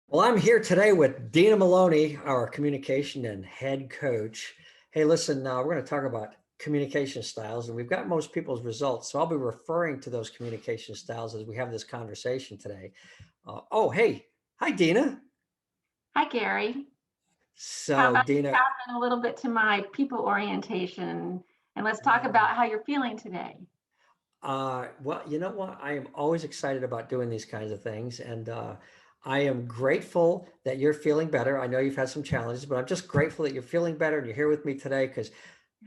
Well, I'm here today with Dina Maloney, our communication and head coach. Hey, listen, we're going to talk about communication styles, and we've got most people's results. So I'll be referring to those communication styles as we have this conversation today. Hey, hi, Dina. Hi, Gary. How So, about you Dina, tap in a little bit to my people orientation and let's talk about how you're feeling today. well, you know what? I am always excited about doing these kinds of things, and I am grateful that you're feeling better. I know you've had some challenges, but I'm just grateful that you're feeling better and you're here with me today because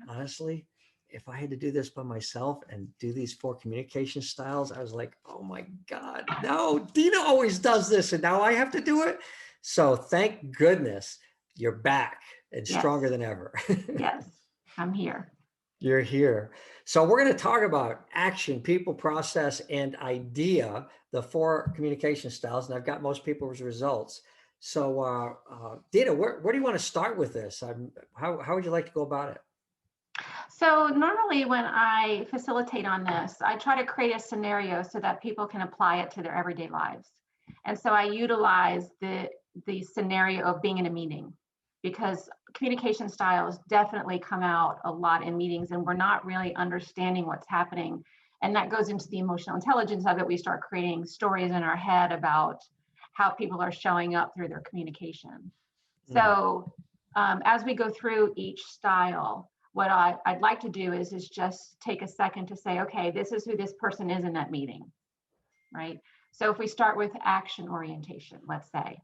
honestly, if I had to do this by myself and do these four communication styles, I was like, oh my God, no, Dina always does this and now I have to do it. So thank goodness you're back and Yes, stronger than ever. yes, I'm here. You're here. So we're going to talk about action, people, process, and idea, the four communication styles. And I've got most people's results. So Dina, where do you want to start with this? How would you like to go about it? So normally when I facilitate on this, I try to create a scenario so that people can apply it to their everyday lives. And so I utilize the scenario of being in a meeting because communication styles definitely come out a lot in meetings and we're not really understanding what's happening. And that goes into the emotional intelligence of it. We start creating stories in our head about how people are showing up through their communication. Mm. So as we go through each style, what I'd like to do is just take a second to say, okay, this is who this person is in that meeting, right? So if we start with action orientation, let's say,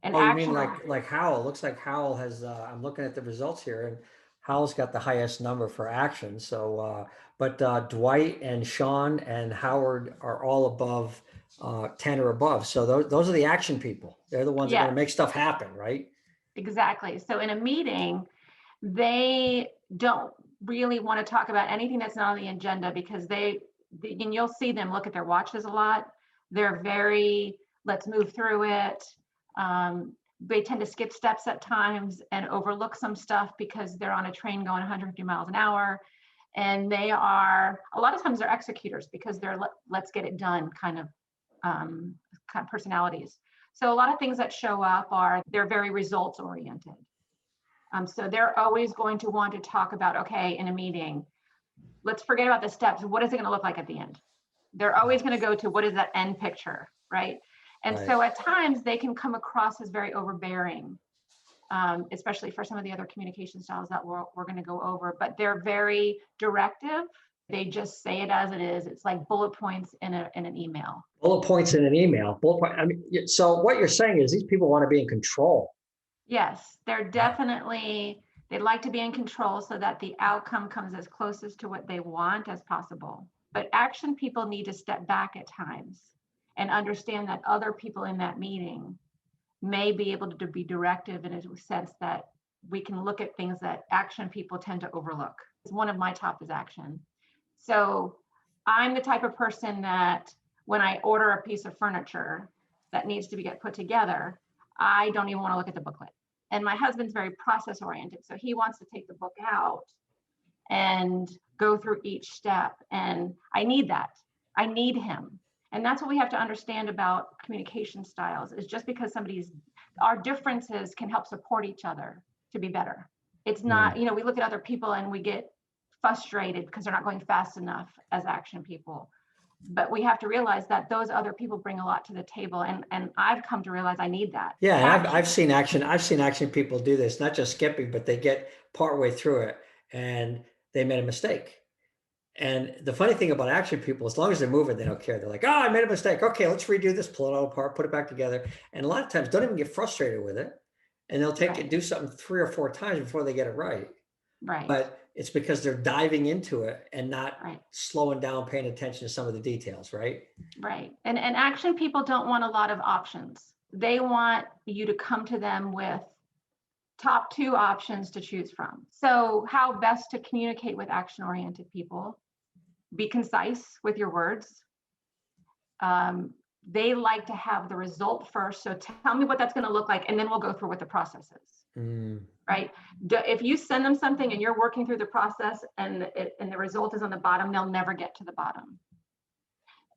an Oh, you mean action, like Howell? Looks like Howell has. I'm looking at the results here, and Howell's got the highest number for action. So, but Dwight and Sean and Howard are all above 10 or above. So those are the action people. They're the ones that are going to yes, make stuff happen, right? exactly. So in a meeting, they don't really want to talk about anything that's not on the agenda because and you'll see them look at their watches a lot. They're very, let's move through it. They tend to skip steps at times and overlook some stuff because they're on a train going 150 miles an hour. And they are, a lot of times they're executors because they're let's get it done kind of personalities. So a lot of things that show up are they're very results oriented. So they're always going to want to talk about, okay, in a meeting, let's forget about the steps. What is it going to look like at the end? They're always going to go to what is that end picture, right? And Right. so at times they can come across as very overbearing, especially for some of the other communication styles that we're going to go over, but they're very directive. They just say it as it is. It's like bullet points in an email. Bullet points in an email. Bullet point. I mean, so what you're saying is these people want to be in control. Yes, they're definitely, they'd like to be in control so that the outcome comes as closest to what they want as possible. But action people need to step back at times and understand that other people in that meeting may be able to be directive in a sense that we can look at things that action people tend to overlook. One of my top is action. So I'm the type of person that when I order a piece of furniture that needs to be get put together, I don't even want to look at the booklet. And my husband's very process oriented. So he wants to take the book out and go through each step. And I need that. I need him. And that's what we have to understand about communication styles is just because our differences can help support each other to be better. It's not, Mm. you know, we look at other people and we get frustrated because they're not going fast enough as action people. But we have to realize that those other people bring a lot to the table. And I've come to realize I need that. Yeah, and Action. I've seen action people do this, not just skipping, but they get partway through it and they made a mistake. And the funny thing about action people, as long as they're moving, they don't care. They're like, oh, I made a mistake. Okay, let's redo this, pull it all apart, put it back together. And a lot of times don't even get frustrated with it. And they'll take it, Right, do something 3 or 4 times before they get it right. right, But it's because they're diving into it and not right. slowing down, paying attention to some of the details, right? Right. And action people don't want a lot of options. They want you to come to them with top two options to choose from. So, how best to communicate with action oriented people? Be concise with your words. Um, they like to have the result first. So, tell me what that's going to look like, and then we'll go through what the process is. Mm. Right. If you send them something and you're working through the process and the result is on the bottom, they'll never get to the bottom.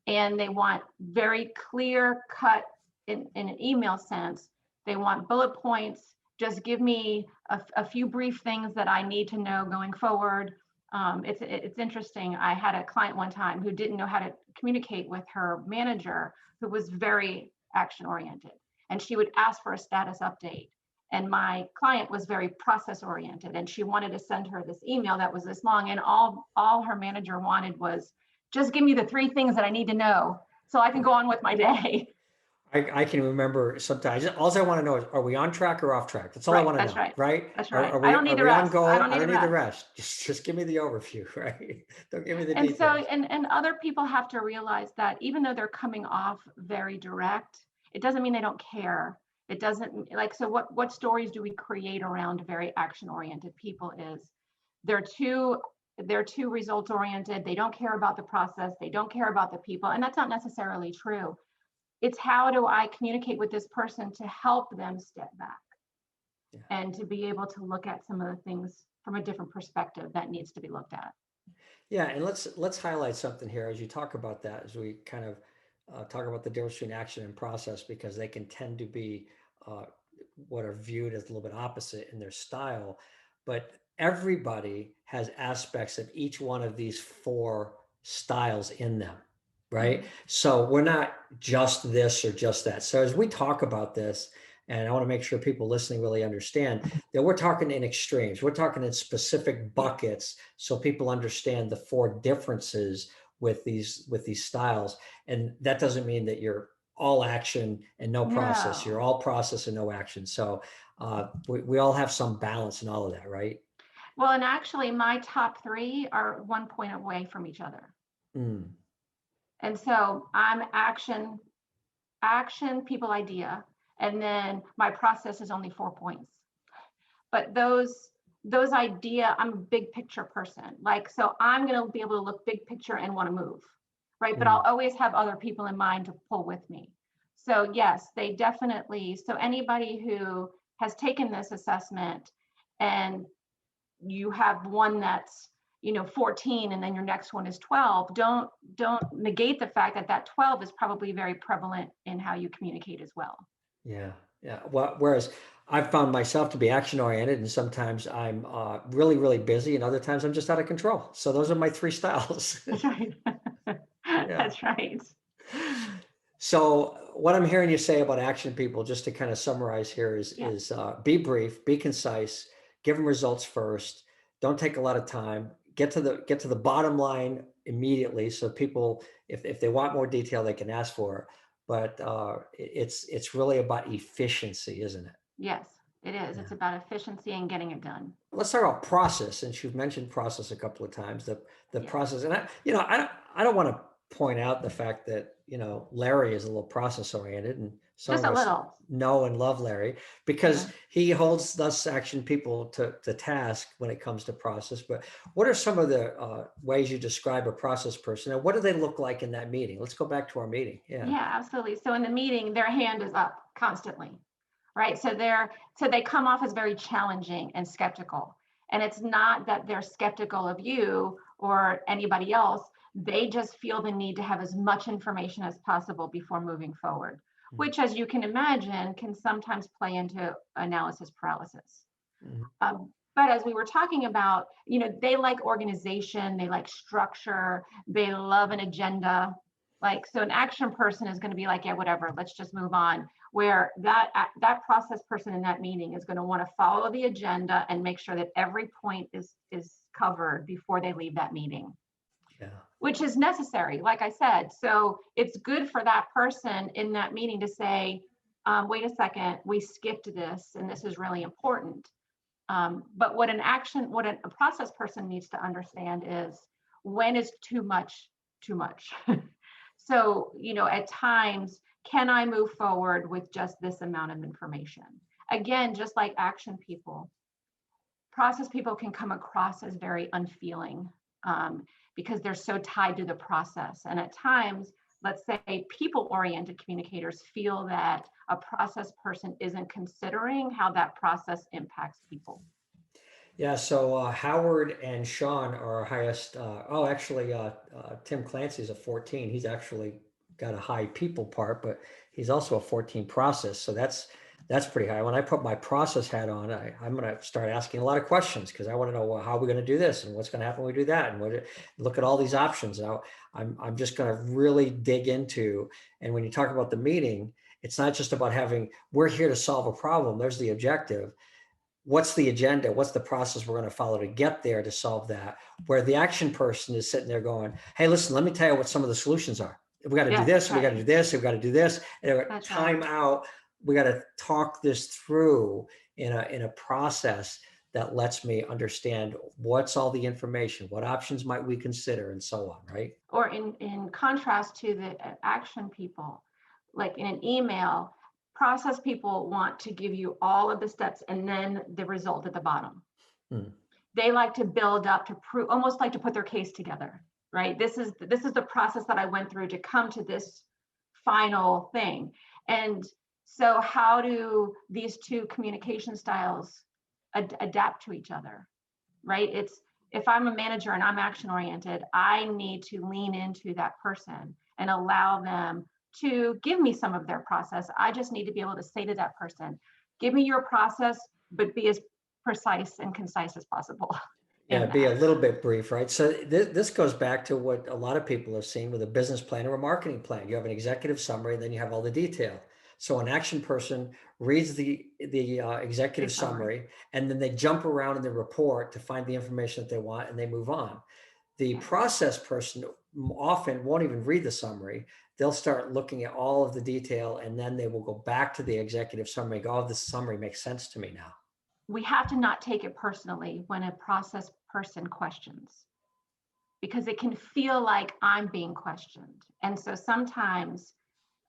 And they want very clear cut in an email sense. They want bullet points. Just give me a few brief things that I need to know going forward. It's interesting. I had a client one time who didn't know how to communicate with her manager, who was very action oriented, and she would ask for a status update. And my client was very process oriented, and she wanted to send her this email that was this long, and all her manager wanted was, just give me the 3 things that I need to know so I can go on with my day. I can remember sometimes. All I want to know is, are we on track or off track? That's all I Right, want to that's know, right. right? That's Are, right. are I we don't need are the we on rest. I goal? don't I need the don't need the rest. rest. Just give me the overview, right? Don't give me the And so, details. and other people have to realize that even though they're coming off very direct, it doesn't mean they don't care. It doesn't, like, so what stories do we create around very action oriented people is they're too they're too results oriented. They don't care about the process. They don't care about the people. And that's not necessarily true. It's, how do I communicate with this person to help them step back Yeah. and to be able to look at some of the things from a different perspective that needs to be looked at. Yeah, and let's highlight something here as you talk about that, as we kind of talk about the difference between action and process, because they can tend to be uh, what are viewed as a little bit opposite in their style. But everybody has aspects of each one of these 4 styles in them, right? Mm-hmm. So we're not just this or just that. So as we talk about this, and I want to make sure people listening really understand that we're talking in extremes. We're talking in specific Yeah. buckets so people understand the 4 differences with these styles. And that doesn't mean that you're all action and no process. You're No. all process and no action. So we all have some balance in all of that, right? Well, and actually, my top 3 are 1 point away from each other. Mm, And so I'm action, people, idea, and then my process is only 4 points. But those idea, I'm a big picture person. Like, so I'm going to be able to look big picture and want to move, right? But I'll mm. always have other people in mind to pull with me. So yes, they definitely, so anybody who has taken this assessment and you have one that's 14 and then your next one is 12, don't negate the fact that that 12 is probably very prevalent in how you communicate as well. Yeah, yeah. Well, whereas I've found myself to be action oriented, and sometimes I'm really, really busy, and other times I'm just out of control. So those are my 3 styles. That's right. Yeah. That's right. So what I'm hearing you say about action people, just to kind of summarize here, is Yeah. be brief, be concise, give them results first. Don't take a lot of time. Get to the bottom line immediately, so people, if they want more detail, they can ask for it. But it's really about efficiency, isn't it? Yes, it is. Yeah. It's about efficiency and getting it done. Let's talk about process, since you've mentioned process a couple of times. The Yeah. process, and I don't want to point out the fact that Larry is a little process oriented, and some Just of a us little. know and love Larry Yeah. because he holds us action people to task when it comes to process. But what are some of the ways you describe a process person, and what do they look like in that meeting? Let's go back to our meeting. Yeah. Yeah, absolutely. So in the meeting, their hand is up constantly, right? So they come off as very challenging and skeptical. And it's not that they're skeptical of you or anybody else. They just feel the need to have as much information as possible before moving forward, Mhm. which, as you can imagine, can sometimes play into analysis paralysis. Mhm. But as we were talking about, they like organization, they like structure, they love an agenda. Like, so an action person is going to be like, yeah, whatever, let's just move on. Where that process person in that meeting is going to want to follow the agenda and make sure that every point is covered before they leave that meeting, Yeah. which is necessary, like I said. So it's good for that person in that meeting to say, wait a second, we skipped this, and this is really important. But what a process person needs to understand is, when is too much too much? So, at times, can I move forward with just this amount of information? Again, just like action people, process people can come across as very unfeeling, because they're so tied to the process. And at times, let's say people oriented communicators feel that a process person isn't considering how that process impacts people. Yeah, so Howard and Sean are our highest. Actually, Tim Clancy's a 14. He's actually got a high people part, but he's also a 14 process. So that's pretty high. When I put my process hat on, I'm going to start asking a lot of questions because I want to know, well, how are we going to do this and what's going to happen when we do that, and look at all these options. Now, I'm just going to really dig into. And when you talk about the meeting, it's not just about we're here to solve a problem. There's the objective. What's the agenda? What's the process we're going to follow to get there to solve that? Where the action person is sitting there going, hey, listen, let me tell you what some of the solutions are. We got to do Yes, this, that's we got to do right. this, we got to do this, and That's right. time out. We got to talk this through in a process that lets me understand what's all the information, what options might we consider, and so on, right? Or in contrast to the action people, like in an email, process people want to give you all of the steps and then the result at the bottom. Hmm. They like to build up to prove, almost like to put their case together, right? This is the process that I went through to come to this final thing. And so how do these two communication styles adapt to each other, right? It's, if I'm a manager and I'm action oriented, I need to lean into that person and allow them to give me some of their process. I just need to be able to say to that person, give me your process, but be as precise and concise as possible Yeah, in be a that. little bit brief, right? So this goes back to what a lot of people have seen with a business plan or a marketing plan. You have an executive summary, and then you have all the detail. So an action person reads the A executive summary. summary, and then they jump around in the report to find the information that they want, and they move on. The Yes. process person often won't even read the summary. They'll start looking at all of the detail, and then they will go back to the executive summary. Go, oh, this summary makes sense to me now. We have to not take it personally when a process person questions, because it can feel like I'm being questioned. And so sometimes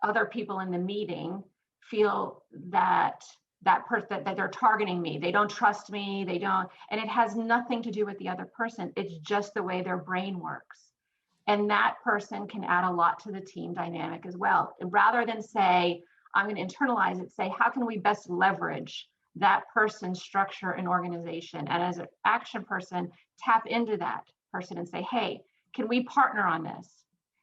other people in the meeting feel that that they're targeting me. They don't trust me. They don't, and it has nothing to do with the other person. It's just the way their brain works. And that person can add a lot to the team dynamic as well. And rather than say, I'm going to internalize it, say, how can we best leverage that person's structure and organization? And as an action person, tap into that person and say, hey, can we partner on this?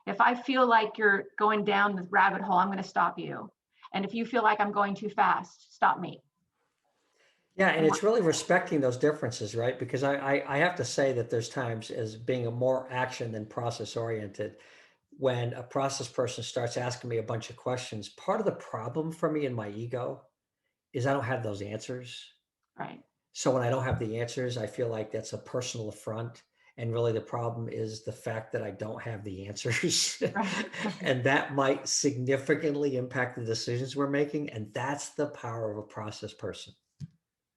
If I feel like you're going down this rabbit hole, I'm going to stop you. And if you feel like I'm going too fast, stop me. Yeah, and And it's really respecting those differences, right? Because I have to say that there's times as being a more action than process oriented, when a process person starts asking me a bunch of questions, part of the problem for me in my ego is I don't have those answers. right, So when I don't have the answers, I feel like that's a personal affront. And really the problem is the fact that I don't have the answers. right, right. And that might significantly impact the decisions we're making. And that's the power of a process person.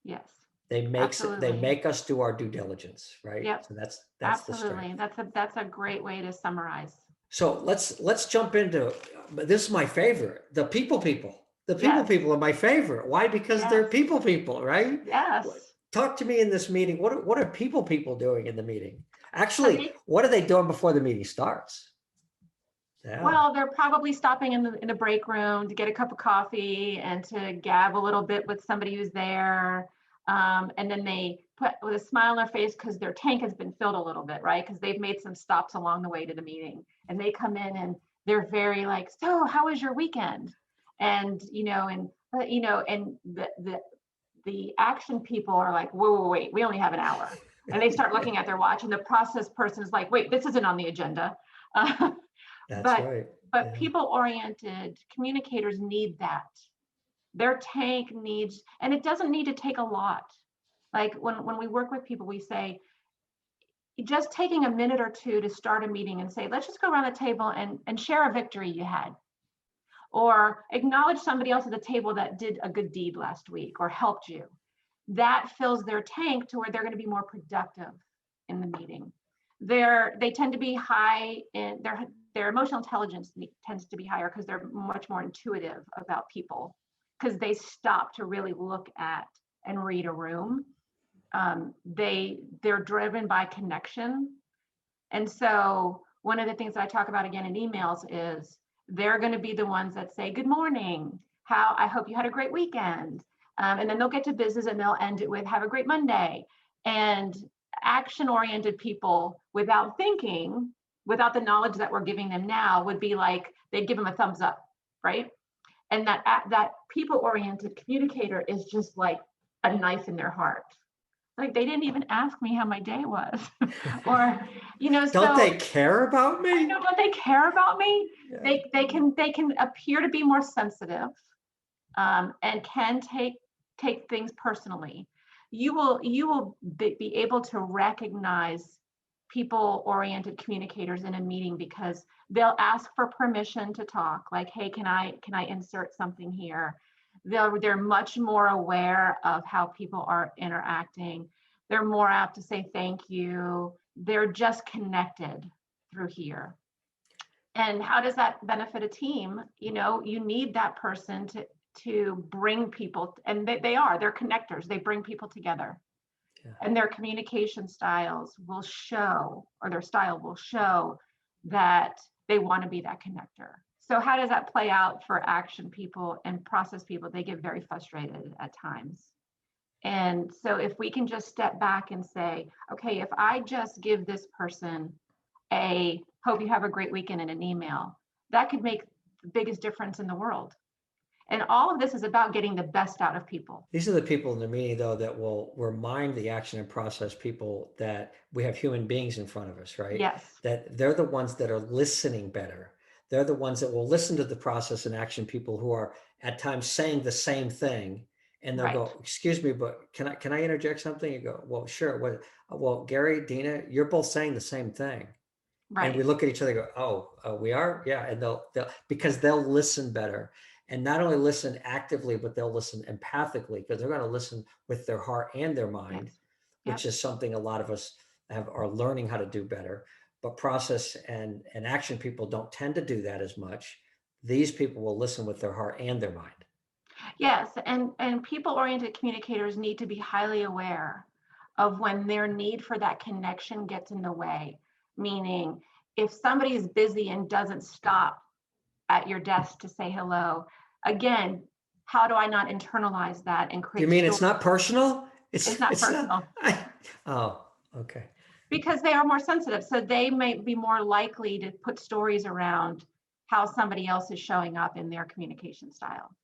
Yes, They absolutely. make us do our due diligence, right? Yep, So that's the absolutely. strength. That's a great way to summarize. So let's jump into, this is my favorite, the people people. The people Yes, people are my favorite. Why? Because they're yes, people, right? yes. Talk to me in this meeting. What are people doing in the meeting? So Actually, they, what are they doing before the meeting starts? Yeah. well, they're probably stopping in the break room to get a cup of coffee and to gab a little bit with somebody who's there. And then they put with a smile on their face because their tank has been filled a little bit, right? Because they've made some stops along the way to the meeting. And they come in and they're very like, so how was your weekend? And and the action people are like, whoa, wait, we only have an hour. And they start looking at their watch, and the process person is like, wait, this isn't on the agenda. Uh, That's but right. but Yeah. people oriented communicators need that. Their tank needs, and it doesn't need to take a lot. Like when we work with people, we say, just taking a minute or two to start a meeting and say, let's just go around the table and share a victory you had, or acknowledge somebody else at the table that did a good deed last week or helped you. That fills their tank to where they're going to be more productive in the meeting. They tend to be high in their emotional intelligence tends to be higher because they're much more intuitive about people, because they stop to really look at and read a room. They're driven by connection. And so one of the things that I talk about again in emails is they're going to be the ones that say, good morning, how I hope you had a great weekend. And then they'll get to business and they'll end it with, have a great Monday. And action oriented people, without thinking, without the knowledge that we're giving them now, would be like, they give them a thumbs up, right? And that people-oriented communicator is just like a knife in their heart. Like they didn't even ask me how my day was, or Don't so they care about I me? know, don't they care about me? Yeah. They can appear to be more sensitive, and can take things personally. You will be able to recognize people-oriented communicators in a meeting because they'll ask for permission to talk. Like, hey, can I insert something here? They're much more aware of how people are interacting. They're more apt to say thank you. They're just connected through here. And how does that benefit a team? You need that person to bring people, and they're connectors. They bring people together, Yeah. and their communication styles will show, or their style will show, that they want to be that connector. So how does that play out for action people and process people? They get very frustrated at times. And so if we can just step back and say, okay, if I just give this person a hope you have a great weekend in an email, that could make the biggest difference in the world. And all of this is about getting the best out of people. These are the people in the meeting, though, that will remind the action and process people that we have human beings in front of us, right? Yes. That they're the ones that are listening better. They're the ones that will listen to the process and action people who are at times saying the same thing. And they'll Right. go, excuse me, but can I interject something? You go, well, sure. What? Well, Gary, Dina, you're both saying the same thing. And we Right. look at each other and go, we are? Yeah. And they'll because they'll listen better. And not only listen actively, but they'll listen empathically because they're going to listen with their heart and their mind, Yes. which Yep. is something a lot of us are learning how to do better. But process and action people don't tend to do that as much. These people will listen with their heart and their mind. Yes. And people-oriented communicators need to be highly aware of when their need for that connection gets in the way. Meaning, if somebody is busy and doesn't stop at your desk to say hello, again, how do I not internalize that and You create mean stories? it's not personal? It's not It's not. personal Oh, okay. because they are more sensitive. So they may be more likely to put stories around how somebody else is showing up in their communication style.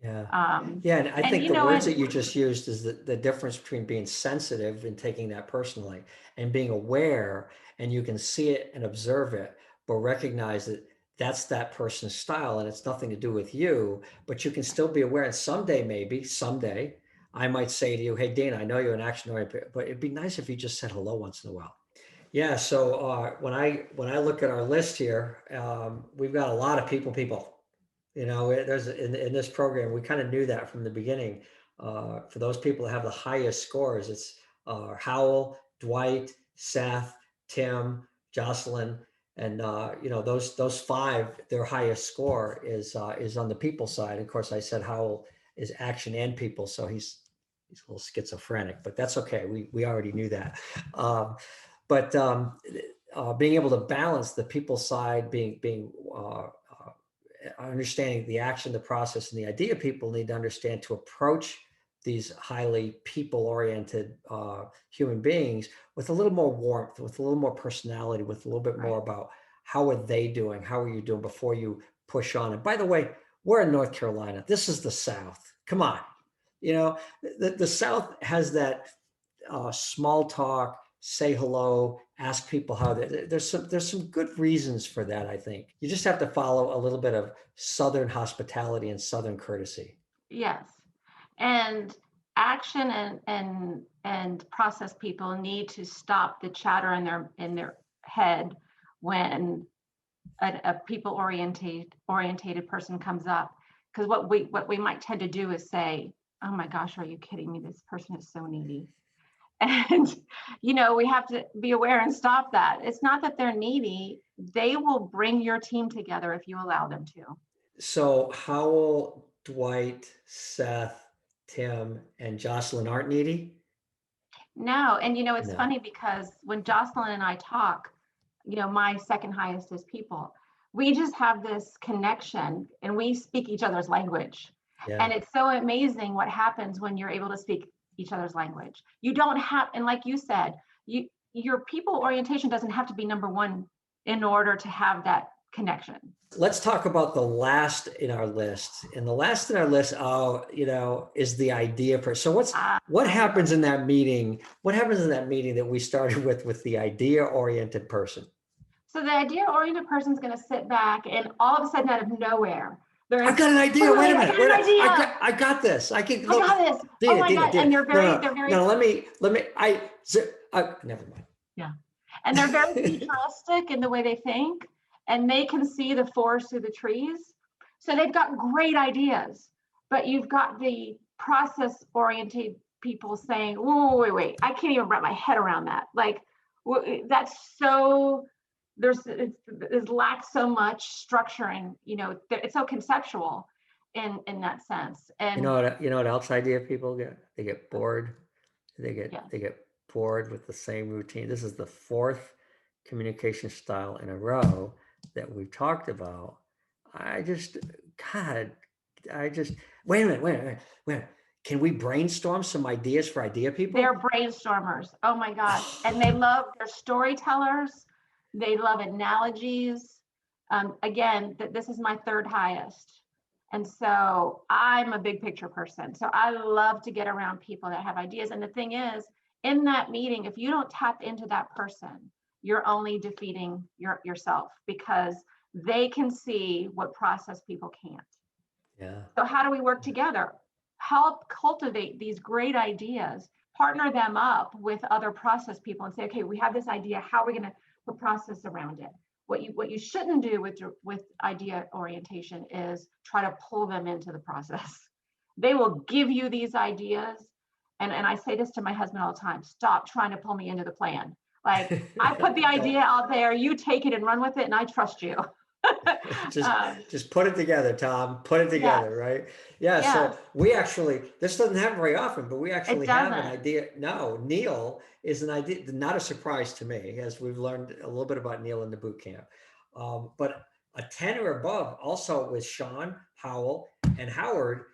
Yeah. Um, Yeah, and I and think the words and that you just used is the difference between being sensitive and taking that personally and being aware, and you can see it and observe it, but recognize that that's that person's style and it's nothing to do with you, but you can still be aware. And someday, I might say to you, hey, Dana, I know you're an action oriented, but it'd be nice if you just said hello once in a while. Yeah. So when I look at our list here, we've got a lot of people. There's in this program, we kind of knew that from the beginning. For those people that have the highest scores, it's Howell, Dwight, Seth, Tim, Jocelyn, and those five. Their highest score is on the people side. Of course, I said Howell is action and people, so he's a little schizophrenic, but that's okay. We already knew that. But being able to balance the people side, being understanding the action, the process, and the idea people need to understand to approach these highly people-oriented human beings with a little more warmth, with a little more personality, with a little bit more right. about how are they doing, how are you doing before you push on. And by the way, we're in North Carolina. This is the South. Come on, the South has that small talk, say hello, ask people how they. There's some good reasons for that. I think you just have to follow a little bit of Southern hospitality and Southern courtesy. Yes. And action and process people need to stop the chatter in their head when a people orientated person comes up. Because what we might tend to do is say, oh my gosh, are you kidding me? This person is so needy. And we have to be aware and stop that. It's not that they're needy. They will bring your team together if you allow them to. So Howell, Dwight, Seth, Tim, and Jocelyn aren't needy. No, and it's No. funny because when Jocelyn and I talk, my second highest is people. We just have this connection and we speak each other's language. And Yeah. it's so amazing what happens when you're able to speak each other's language. You don't have, and like you said, your people orientation doesn't have to be number one in order to have that connection. Let's talk about the last in our list. And the last in our list, is the idea person. So what happens in that meeting? What happens in that meeting that we started with the idea-oriented person? So the idea-oriented person is going to sit back, and all of a sudden, out of nowhere, I've got an idea. Wait a minute. I got this. I got this. Dina, Oh my God. Dina. And they're very, no, let me, never mind. Yeah. And they're very futuristic in the way they think, and they can see the forest through the trees. So they've got great ideas, but you've got the process-oriented people saying, "Oh, wait, I can't even wrap my head around that." Like, that's so, it lacks so much structure, and it's so conceptual in that sense. And you know what else idea people get? They get bored. They get bored with the same routine. This is the fourth communication style in a row that we've talked about. God, wait a minute. Can we brainstorm some ideas for idea people? They're brainstormers. Oh my God. And they're storytellers. They love analogies. Again, this is my third highest. And so I'm a big picture person. So I love to get around people that have ideas. And the thing is, in that meeting, if you don't tap into that person, you're only defeating yourself, because they can see what process people can't. Yeah. So how do we work together? Help cultivate these great ideas, partner them up with other process people and say, okay, we have this idea. How are we going to put process around it? What you shouldn't do with idea orientation is try to pull them into the process. They will give you these ideas. And I say this to my husband all the time: stop trying to pull me into the plan. Like, I put the idea out there, you take it and run with it, and I trust you. just put it together, Tom. Put it together, yes. Right? Yeah. Yes. So we actually, this doesn't happen very often, but we actually have an idea. No, Neil is an idea, not a surprise to me, as we've learned a little bit about Neil in the boot camp. But a 10 or above, also with Sean, Howell, and Howard,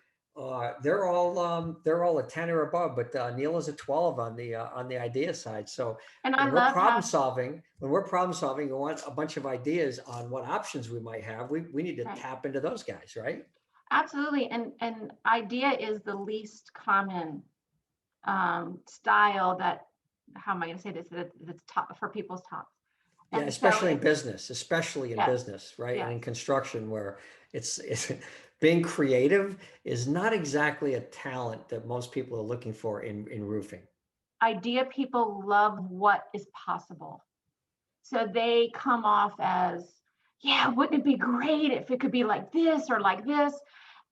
they're all a 10 or above, but Neil is a 12 on the idea side. So when we're problem solving, we want a bunch of ideas on what options we might have. We need to tap into those guys, right? Absolutely. And idea is the least common style that, how am I going to say this, that's top for people's tops. Yeah, especially in business, right? Yes. And in construction, where it's being creative is not exactly a talent that most people are looking for in roofing. Idea people love what is possible. So they come off as, yeah, wouldn't it be great if it could be like this or like this?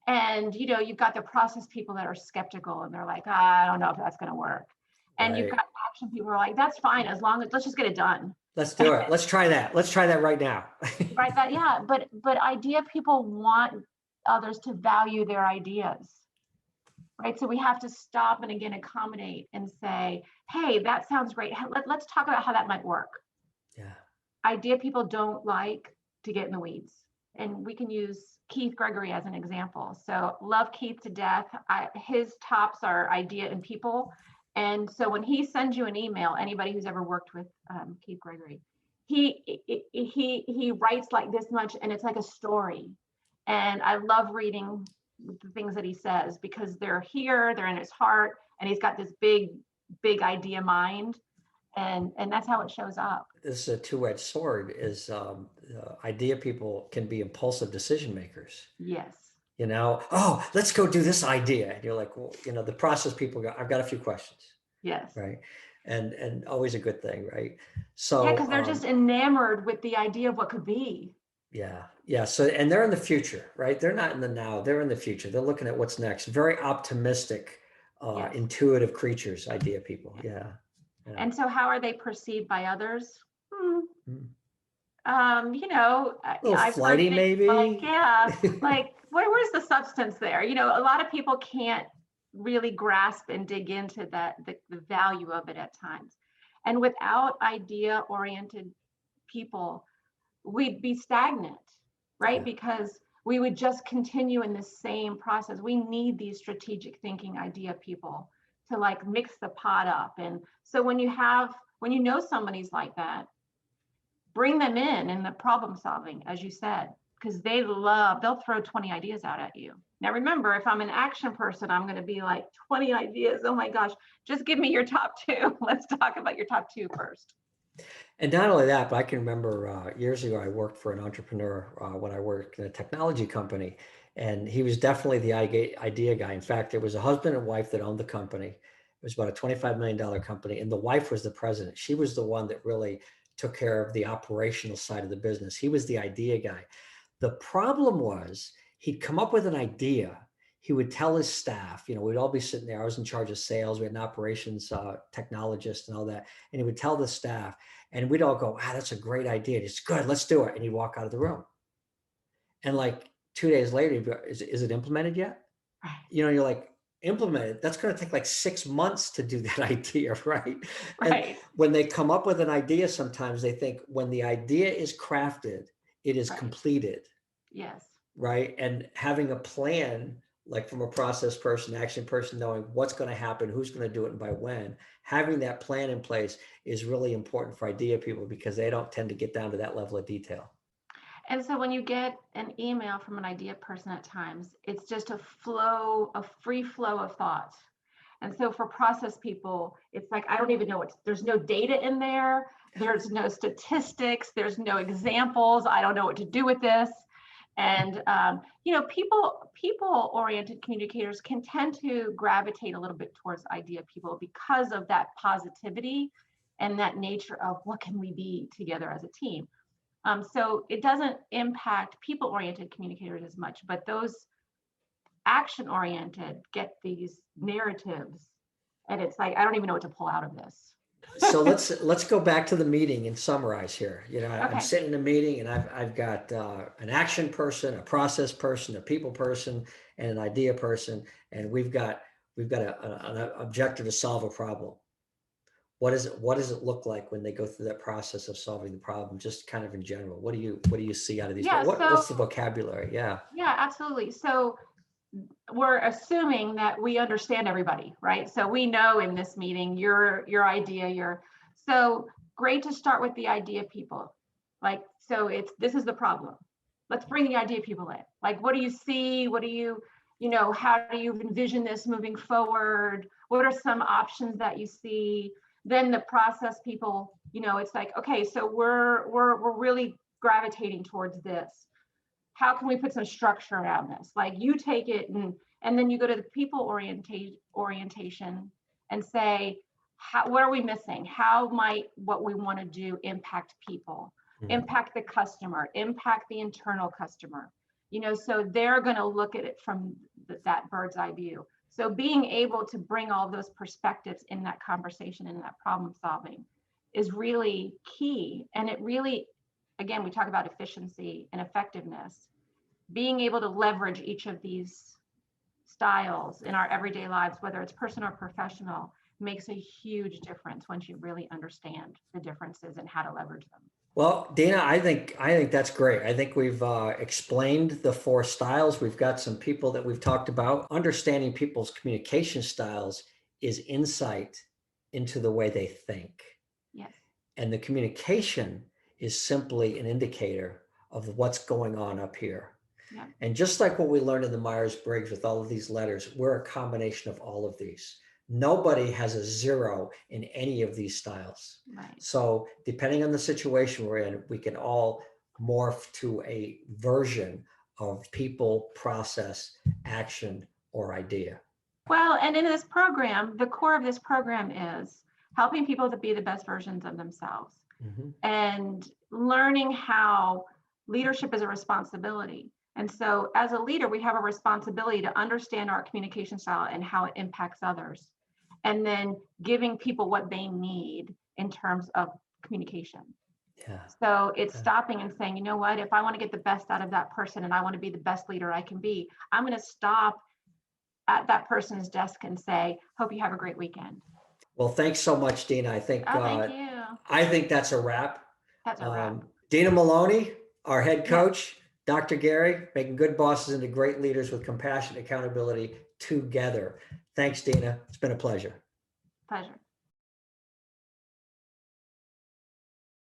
And, you've got the process people that are skeptical, and they're like, I don't know if that's going to work. And right. You've got action people who are like, that's fine, as long as, let's just get it done. Let's do it. Let's try that. Let's try that right now. Right. Yeah. But idea people want others to value their ideas. Right. So we have to stop and again accommodate and say, hey, that sounds great. Let's talk about how that might work. Yeah. Idea people don't like to get in the weeds. And we can use Keith Gregory as an example. So love Keith to death. His tops are idea and people. And so when he sends you an email, anybody who's ever worked with Keith Gregory, he writes like this much, and it's like a story. And I love reading the things that he says, because they're in his heart, and he's got this big idea mind. And that's how it shows up. This is a two-edged sword. Is idea people can be impulsive decision makers. Yes. Oh, let's go do this idea. And you're like, well, the process people go, I've got a few questions. Yes. Right. And always a good thing, right? So yeah, because they're just enamored with the idea of what could be. Yeah. Yeah. So, and they're in the future, right? They're not in the now, they're in the future. They're looking at what's next. Very optimistic, yes. Intuitive creatures, idea people. Yeah. And so how are they perceived by others? A little flighty, maybe. Like, yeah, like where's the substance there? A lot of people can't really grasp and dig into the value of it at times. And without idea-oriented people, we'd be stagnant, right? Yeah. Because we would just continue in the same process. We need these strategic thinking idea people to like mix the pot up. And so when you know somebody's like that, bring them in the problem solving, as you said, because they'll throw 20 ideas out at you. Now, remember, if I'm an action person, I'm going to be like 20 ideas. Oh my gosh, just give me your top two. Let's talk about your top two first. And not only that, but I can remember years ago, I worked for an entrepreneur when I worked in a technology company, and he was definitely the idea guy. In fact, it was a husband and wife that owned the company. It was about a $25 million company, and the wife was the president. She was the one that really took care of the operational side of the business. He was the idea guy. The problem was he'd come up with an idea. He would tell his staff, we'd all be sitting there. I was in charge of sales. We had an operations technologist and all that. And he would tell the staff, and we'd all go, that's a great idea. It's good. Let's do it. And he'd walk out of the room. And like 2 days later, he'd be like, is it implemented yet? You're like, implemented? That's going to take like 6 months to do that idea, right? And when they come up with an idea, sometimes they think when the idea is crafted, it is completed. Yes. Right. And having a plan, like from a process person, action person, knowing what's going to happen, who's going to do it, and by when, having that plan in place is really important for idea people because they don't tend to get down to that level of detail. And so when you get an email from an idea person at times, it's just a free flow of thoughts. And so for process people, it's like, I don't even know there's no data in there. There's no statistics. There's no examples. I don't know what to do with this. And, people-oriented communicators can tend to gravitate a little bit towards idea people because of that positivity and that nature of what can we be together as a team. So it doesn't impact people-oriented communicators as much, but those action-oriented get these narratives, and it's like, I don't even know what to pull out of this. So let's go back to the meeting and summarize here. I'm sitting in a meeting, and I've got an action person, a process person, a people person, and an idea person, and we've got an objective to solve a problem. What does it look like when they go through that process of solving the problem? Just kind of in general, what do you see out of these? What's the vocabulary? Yeah, absolutely. So we're assuming that we understand everybody, right? So we know in this meeting, your idea, so great to start with the idea people. Like, so this is the problem. Let's bring the idea people in. Like, what do you see? What do you, how do you envision this moving forward? What are some options that you see? Then the process people, it's like, okay, so we're really gravitating towards this. How can we put some structure around this? Like, you take it and then you go to the people orientation and say, what are we missing? How might what we want to do impact people, impact the customer, impact the internal customer? So they're going to look at it from that bird's eye view. So being able to bring all those perspectives in that conversation and that problem solving is really key. And it really, again, we talk about efficiency and effectiveness. Being able to leverage each of these styles in our everyday lives, whether it's personal or professional, makes a huge difference once you really understand the differences and how to leverage them. Well, Dina, I think that's great. I think we've explained the 4 styles. We've got some people that we've talked about. Understanding people's communication styles is insight into the way they think. Yes. And the communication is simply an indicator of what's going on up here. Yeah. And just like what we learned in the Myers-Briggs with all of these letters, we're a combination of all of these. Nobody has a 0 in any of these styles. Right. So depending on the situation we're in, we can all morph to a version of people, process, action, or idea. Well, and in this program, the core of this program is helping people to be the best versions of themselves, and learning how leadership is a responsibility. And so as a leader, we have a responsibility to understand our communication style and how it impacts others, and then giving people what they need in terms of communication. Yeah. So it's stopping and saying, you know what, if I want to get the best out of that person and I want to be the best leader I can be, I'm going to stop at that person's desk and say, hope you have a great weekend. Well, thanks so much, Dina. I think, thank you. I think that's a wrap. That's a wrap. Dina Maloney, our head coach, Dr. Gary, making good bosses into great leaders with compassion and accountability together. Thanks, Dina. It's been a pleasure. Pleasure.